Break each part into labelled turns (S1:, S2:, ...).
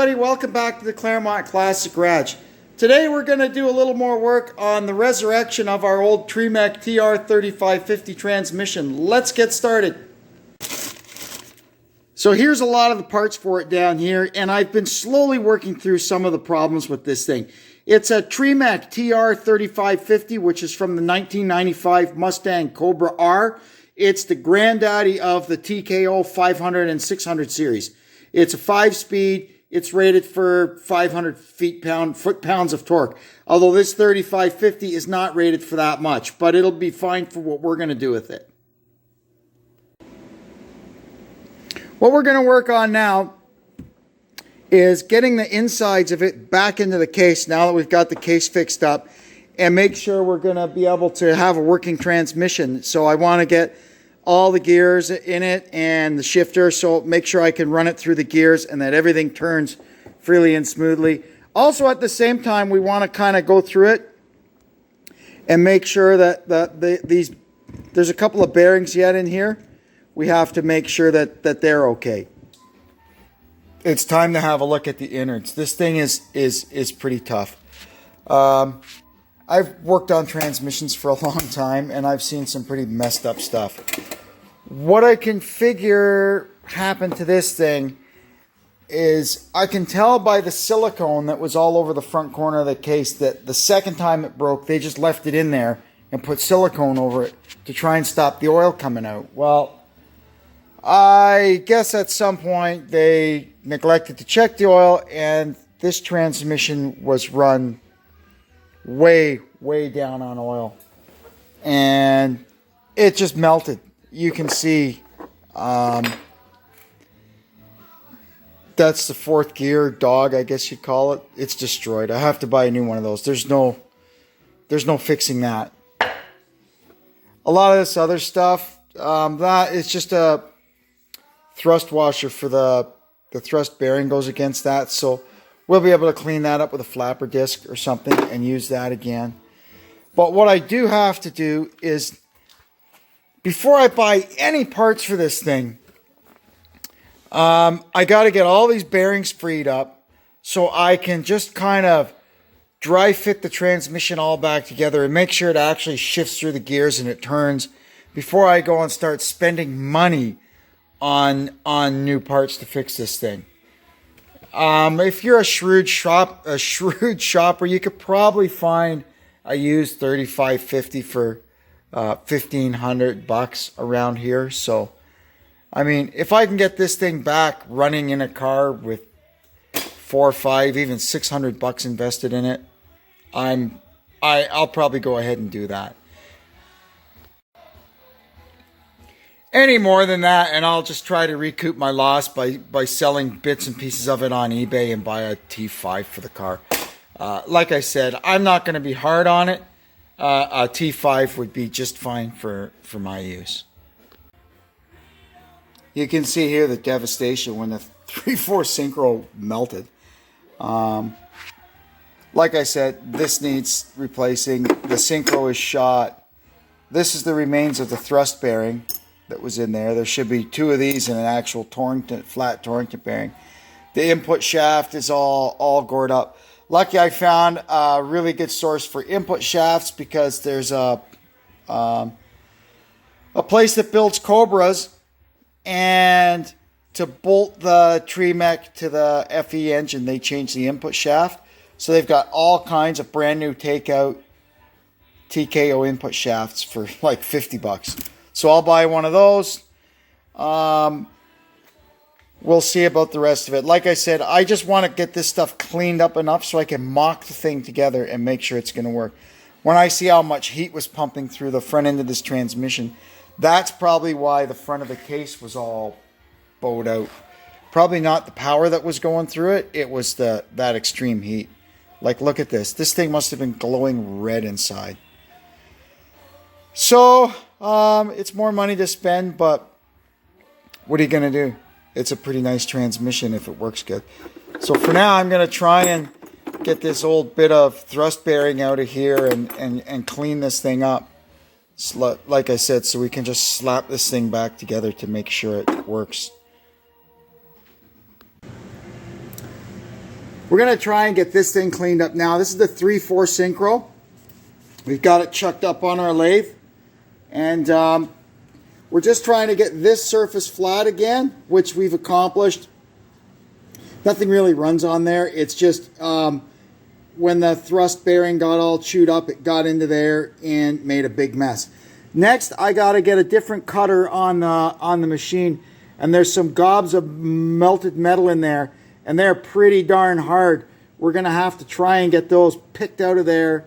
S1: everybody, welcome back to the Claremont Classic Garage. Today we're going to do a little more work on the resurrection of our old Tremec TR3550 transmission. Let's get started. So here's a lot of the parts for it down here, and I've been slowly working through some of the problems with this thing. It's a Tremec TR3550, which is from the 1995 Mustang Cobra R. It's the granddaddy of the TKO 500 and 600 series. It's a 5-speed. It's rated for 500 foot-pounds of torque. Although this 3550 is not rated for that much, but it'll be fine for what we're going to do with it. What we're going to work on now is getting the insides of it back into the case now that we've got the case fixed up, and make sure we're going to be able to have a working transmission. So I want to get all the gears in it and the shifter, so make sure I can run it through the gears and that everything turns freely and smoothly. Also, at the same time, we want to kind of go through it and make sure that there's a couple of bearings yet in here. We have to make sure that they're okay. It's time to have a look at the innards. This thing is pretty tough. I've worked on transmissions for a long time, and I've seen some pretty messed up stuff. What I can figure happened to this thing is I can tell by the silicone that was all over the front corner of the case that the second time it broke, they just left it in there and put silicone over it to try and stop the oil coming out. Well, I guess at some point they neglected to check the oil, and this transmission was run way down on oil, and it just melted. You can see that's the fourth gear dog, I guess you'd call it. It's destroyed. I have to buy a new one of those. There's no fixing that. A lot of this other stuff, that is just a thrust washer for the thrust bearing goes against that, so we'll be able to clean that up with a flapper disc or something and use that again. But what I do have to do is, before I buy any parts for this thing, I got to get all these bearings freed up so I can just kind of dry fit the transmission all back together and make sure it actually shifts through the gears and it turns before I go and start spending money on new parts to fix this thing. If you're a shrewd shopper, you could probably find a used 3550 for $1,500 around here. So, I mean, if I can get this thing back running in a car with $400 or $500, even $600 invested in it, I'll probably go ahead and do that. Any more than that, and I'll just try to recoup my loss by selling bits and pieces of it on eBay and buy a T5 for the car. Like I said, I'm not going to be hard on it. A T5 would be just fine for my use. You can see here the devastation when the 3/4 synchro melted. Like I said, this needs replacing. The synchro is shot. This is the remains of the thrust bearing that was in there. There should be 2 of these in an actual flat Torrington bearing. The input shaft is all gored up. Lucky I found a really good source for input shafts, because there's a place that builds Cobras, and to bolt the Tremec to the FE engine, they changed the input shaft. So they've got all kinds of brand new takeout TKO input shafts for like $50. So I'll buy one of those. We'll see about the rest of it. Like I said, I just want to get this stuff cleaned up enough so I can mock the thing together and make sure it's going to work. When I see how much heat was pumping through the front end of this transmission, that's probably why the front of the case was all bowed out. Probably not the power that was going through it. It was that extreme heat. Like, look at this. This thing must have been glowing red inside. So, it's more money to spend, but what are you going to do? It's a pretty nice transmission if it works good. So for now, I'm going to try and get this old bit of thrust bearing out of here and clean this thing up. Like I said, so we can just slap this thing back together to make sure it works. We're going to try and get this thing cleaned up now. This is the 3/4 synchro. We've got it chucked up on our lathe. And we're just trying to get this surface flat again, which we've accomplished. Nothing really runs on there. It's just when the thrust bearing got all chewed up, it got into there and made a big mess. Next, I got to get a different cutter on the machine. And there's some gobs of melted metal in there. And they're pretty darn hard. We're going to have to try and get those picked out of there.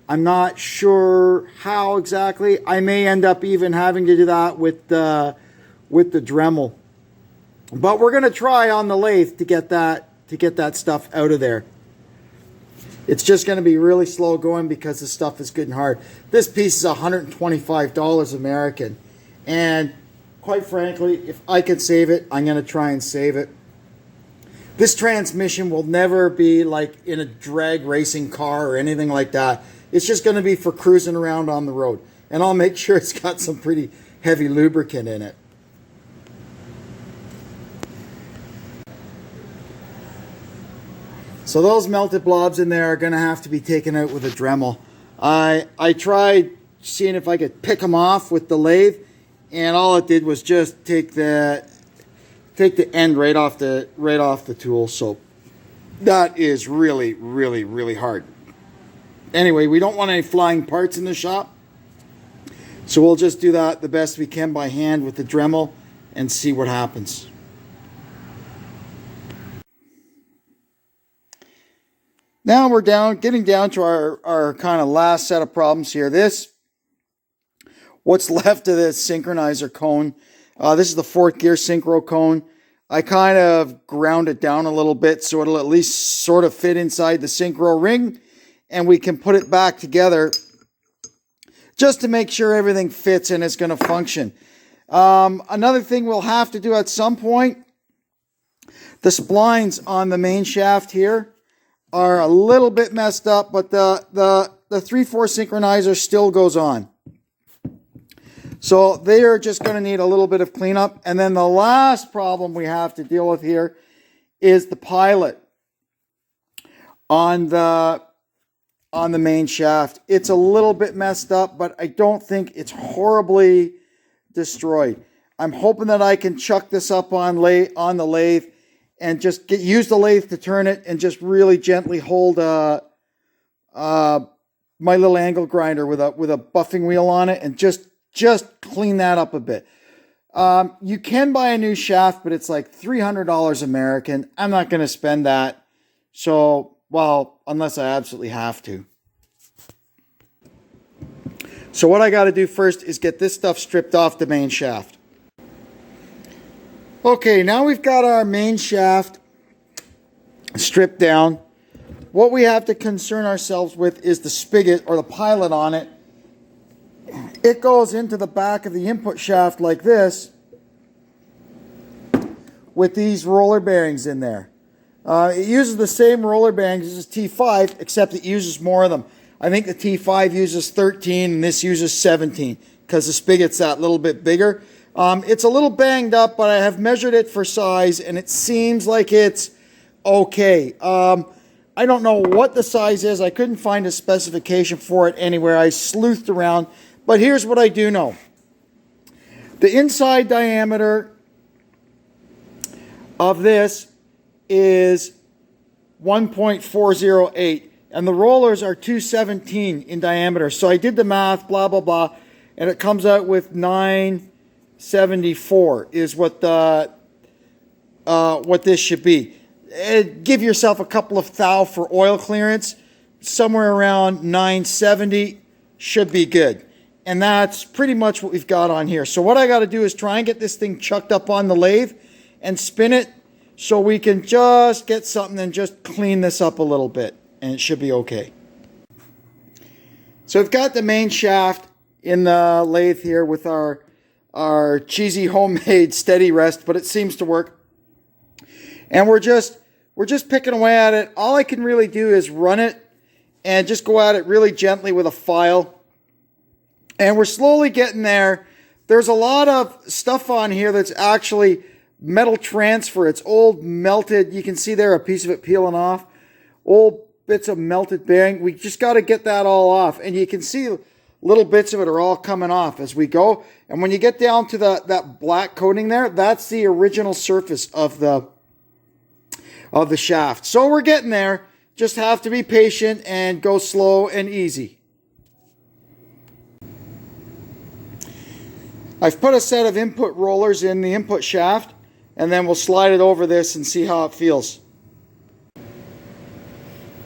S1: I'm not sure how exactly. I may end up even having to do that with the Dremel. But we're going to try on the lathe to get that stuff out of there. It's just going to be really slow going because the stuff is good and hard. This piece is $125 American. And quite frankly, if I could save it, I'm going to try and save it. This transmission will never be like in a drag racing car or anything like that. It's just going to be for cruising around on the road. And I'll make sure it's got some pretty heavy lubricant in it. So those melted blobs in there are going to have to be taken out with a Dremel. I tried seeing if I could pick them off with the lathe. And all it did was just take the end right off the tool. So that is really, really, really hard. Anyway, we don't want any flying parts in the shop. So we'll just do that the best we can by hand with the Dremel and see what happens. Now we're getting down to our kind of last set of problems here. What's left of this synchronizer cone. This is the 4th gear synchro cone. I kind of ground it down a little bit so it'll at least sort of fit inside the synchro ring. And we can put it back together just to make sure everything fits and it's going to function. Another thing we'll have to do at some point, the splines on the main shaft here are a little bit messed up, but the 3/4 synchronizer still goes on. So they are just going to need a little bit of cleanup. And then the last problem we have to deal with here is the pilot on the main shaft. It's a little bit messed up, but I don't think it's horribly destroyed. I'm hoping that I can chuck this up on the lathe and just use the lathe to turn it and just really gently hold my little angle grinder with a buffing wheel on it and just clean that up a bit. You can buy a new shaft, but it's like $300 American. I'm not going to spend that. So, well, unless I absolutely have to. So what I got to do first is get this stuff stripped off the main shaft. Okay, now we've got our main shaft stripped down. What we have to concern ourselves with is the spigot or the pilot on it. It goes into the back of the input shaft like this with these roller bearings in there. It uses the same roller bearings as T5, except it uses more of them. I think the T5 uses 13 and this uses 17 because the spigot's that little bit bigger. It's a little banged up, but I have measured it for size and it seems like it's okay. I don't know what the size is. I couldn't find a specification for it anywhere. I sleuthed around, but here's what I do know. The inside diameter of this is 1.408 and the rollers are 217 in diameter. So I did the math, blah, blah, blah, and it comes out with 974 is what this should be. Give yourself a couple of thou for oil clearance. Somewhere around 970 should be good. And that's pretty much what we've got on here. So what I got to do is try and get this thing chucked up on the lathe and spin it so we can just get something and just clean this up a little bit. And it should be okay. So I've got the main shaft in the lathe here with our cheesy homemade steady rest, but it seems to work. And we're just picking away at it. All I can really do is run it and just go at it really gently with a file. And we're slowly getting there. There's a lot of stuff on here that's actually metal transfer. It's old melted. You can see there a piece of it peeling off. old bits of melted bearing. We just got to get that all off. And you can see little bits of it are all coming off as we go. And when you get down to that black coating there, that's the original surface of the shaft. So we're getting there. Just have to be patient and go slow and easy. I've put a set of input rollers in the input shaft, and then we'll slide it over this and see how it feels.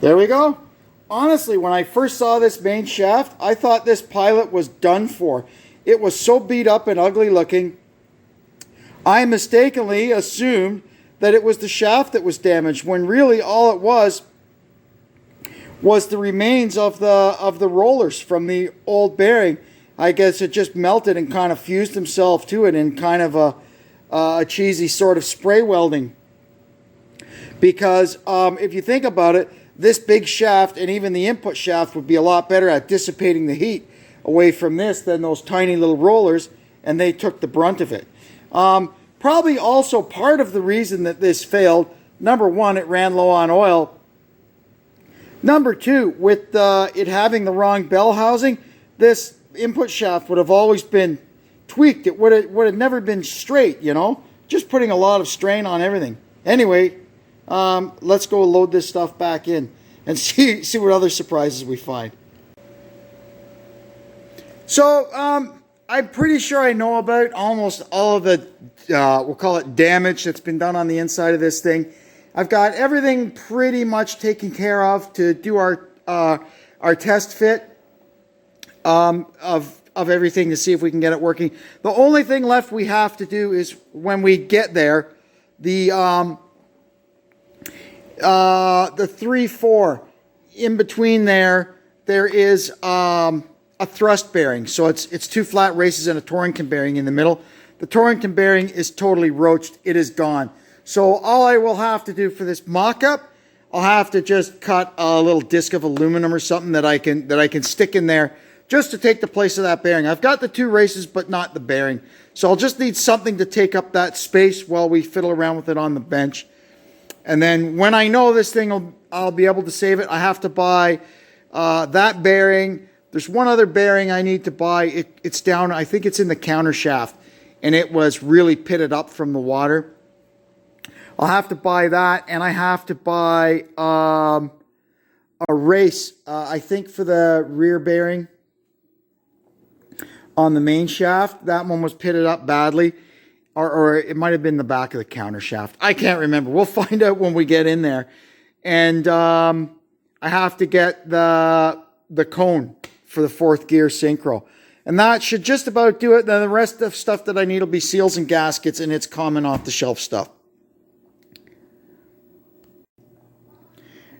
S1: There we go. Honestly, when I first saw this main shaft, I thought this pilot was done for. It was so beat up and ugly looking. I mistakenly assumed that it was the shaft that was damaged, when really all it was the remains of the rollers from the old bearing. I guess it just melted and kind of fused himself to it in kind of a cheesy sort of spray welding. Because if you think about it, this big shaft and even the input shaft would be a lot better at dissipating the heat away from this than those tiny little rollers, and they took the brunt of it. Probably also part of the reason that this failed, number one, it ran low on oil. Number two, with it having the wrong bell housing, this input shaft would have always been tweaked. It would have never been straight, you know, just putting a lot of strain on everything. Anyway, let's go load this stuff back in and see what other surprises we find. So I'm pretty sure I know about almost all of the we'll call it damage that's been done on the inside of this thing. I've got everything pretty much taken care of to do our test fit of everything to see if we can get it working. The only thing left we have to do is when we get there, the 3-4 in between there is a thrust bearing. So it's two flat races and a Torrington bearing in the middle. The Torrington bearing is totally roached. It is gone. So all I will have to do for this mock-up, I'll have to just cut a little disc of aluminum or something that I can stick in there just to take the place of that bearing. I've got the two races, but not the bearing. So I'll just need something to take up that space while we fiddle around with it on the bench. And then when I know this thing, I'll be able to save it. I have to buy that bearing. There's one other bearing I need to buy. It's down, I think it's in the counter shaft, and it was really pitted up from the water. I'll have to buy that, and I have to buy a race, I think, for the rear bearing on the main shaft. That one was pitted up badly, or it might have been the back of the counter shaft. I can't remember. We'll find out when we get in there. And I have to get the cone for the fourth gear synchro. And that should just about do it. Then the rest of stuff that I need will be seals and gaskets, and it's common off-the-shelf stuff.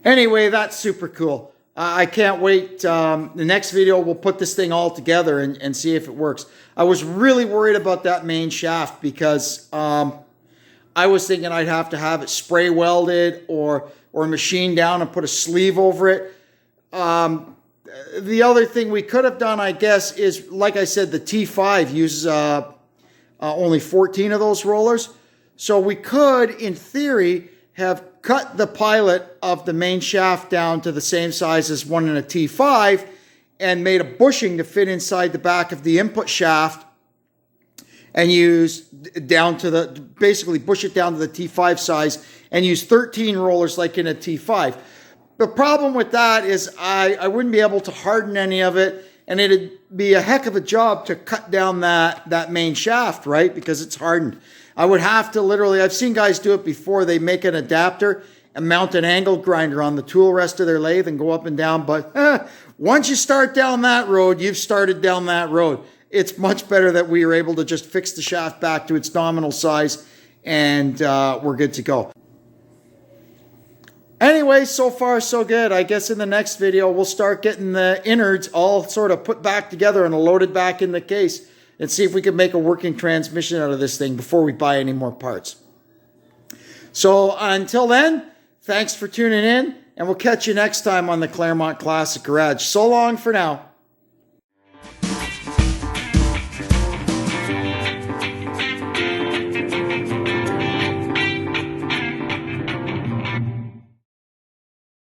S1: Anyway, that's super cool. I can't wait. The next video, we'll put this thing all together and see if it works. I was really worried about that main shaft because I was thinking I'd have to have it spray welded or machined down and put a sleeve over it. The other thing we could have done, I guess, is, like I said, the T5 uses only 14 of those rollers. So we could, in theory, have cut the pilot of the main shaft down to the same size as one in a T5 and made a bushing to fit inside the back of the input shaft and use down to the, basically bush it down to the T5 size and use 13 rollers like in a T5. The problem with that is I wouldn't be able to harden any of it, and it'd be a heck of a job to cut down that main shaft, right? Because it's hardened. I would have to literally, I've seen guys do it before. They make an adapter and mount an angle grinder on the tool rest of their lathe and go up and down. But once you start down that road, you've started down that road. It's much better that we are able to just fix the shaft back to its nominal size, and we're good to go. Anyway, so far so good. I guess in the next video, we'll start getting the innards all sort of put back together and loaded back in the case and see if we can make a working transmission out of this thing before we buy any more parts. So until then, thanks for tuning in, and we'll catch you next time on the Claremont Classic Garage. So long for now.